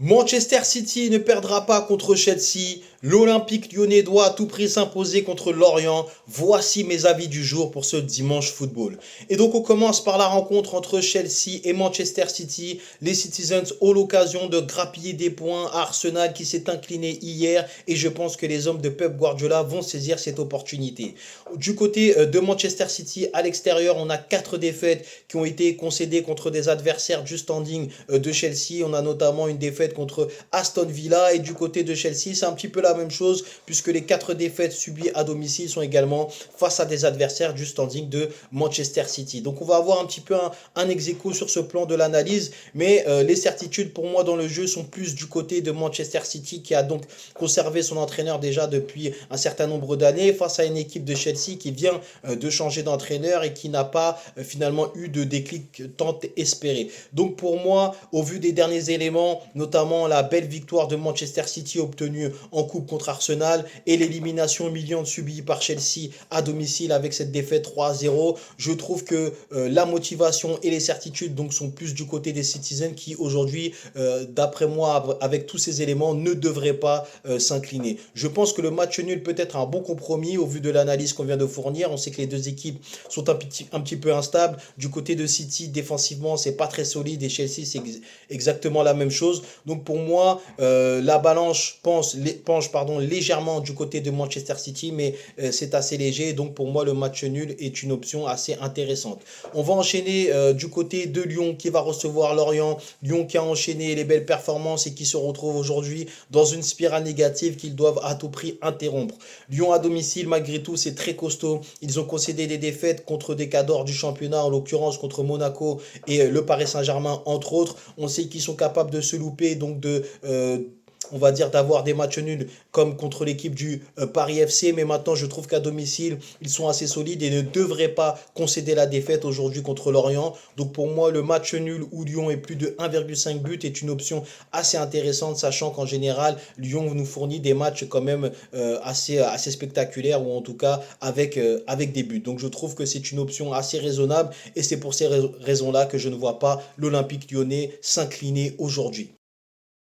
Manchester City ne perdra pas contre Chelsea. L'Olympique lyonnais doit à tout prix s'imposer contre Lorient. Voici mes avis du jour pour ce dimanche football. Et donc on commence par la rencontre entre Chelsea et Manchester City. Les Citizens ont l'occasion de grappiller des points à Arsenal qui s'est incliné hier et je pense que les hommes de Pep Guardiola vont saisir cette opportunité. Du côté de Manchester City, à l'extérieur, on a 4 défaites qui ont été concédées contre des adversaires du standing de Chelsea. On a notamment une défaite contre Aston Villa et du côté de Chelsea, c'est un petit peu la même chose puisque les 4 défaites subies à domicile sont également face à des adversaires du standing de Manchester City. Donc on va avoir un petit peu un ex-aequo sur ce plan de l'analyse, mais les certitudes pour moi dans le jeu sont plus du côté de Manchester City qui a donc conservé son entraîneur déjà depuis un certain nombre d'années face à une équipe de Chelsea qui vient de changer d'entraîneur et qui n'a pas finalement eu de déclic tant espéré. Donc pour moi, au vu des derniers éléments, notamment la belle victoire de Manchester City obtenue en coupe contre Arsenal et l'élimination humiliante subie par Chelsea à domicile avec cette défaite 3-0, je trouve que la motivation et les certitudes donc sont plus du côté des Citizens qui aujourd'hui, d'après moi, avec tous ces éléments, ne devraient pas s'incliner. Je pense que le match nul peut être un bon compromis au vu de l'analyse qu'on vient de fournir. On sait que les deux équipes sont un petit peu instables. Du côté de City, défensivement, c'est pas très solide et Chelsea, c'est exactement la même chose. Donc pour moi, la balance penche légèrement du côté de Manchester City, mais c'est assez léger. Donc pour moi, le match nul est une option assez intéressante. On va enchaîner du côté de Lyon qui va recevoir Lorient. Lyon qui a enchaîné les belles performances et qui se retrouve aujourd'hui dans une spirale négative qu'ils doivent à tout prix interrompre. Lyon à domicile, malgré tout, c'est très costaud. Ils ont concédé des défaites contre des cadors du championnat, en l'occurrence contre Monaco et le Paris Saint-Germain, entre autres. On sait qu'ils sont capables de se louper, donc on va dire d'avoir des matchs nuls comme contre l'équipe du Paris FC, mais maintenant je trouve qu'à domicile ils sont assez solides et ne devraient pas concéder la défaite aujourd'hui contre Lorient. Donc pour moi le match nul où Lyon est plus de 1,5 but est une option assez intéressante, sachant qu'en général Lyon nous fournit des matchs quand même assez spectaculaires, ou en tout cas avec des buts. Donc je trouve que c'est une option assez raisonnable et c'est pour ces raisons là que je ne vois pas l'Olympique lyonnais s'incliner aujourd'hui.